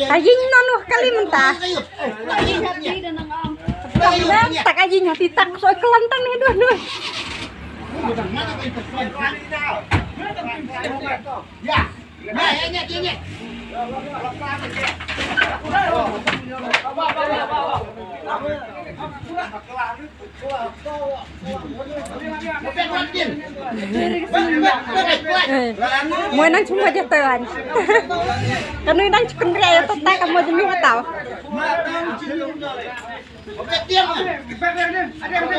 Kajing non kali mentah. Tak kajing hati tak soal kelantang nih dua-dua. Ya, nah ini. Mau nang cuma dia tuan. Kan nang ciken ria itu tak kamu demi tahu. Oke, diam. Ada apa?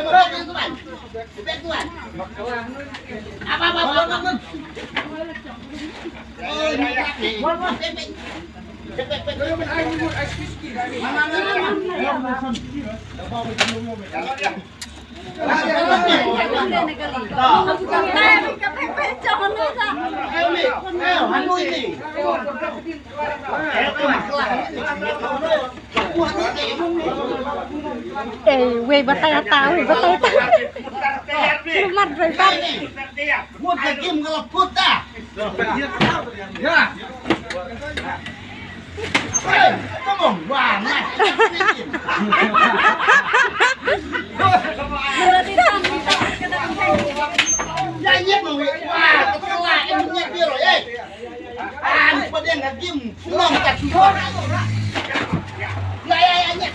Wei bataya tahu. Lumat berkat. Buat game kalau puta. Ya. Ngomong banget. Ya nyet mau. Wah, ketelah emangnya dia loh, pada yang game, ngomong tak suka. Ya nyet.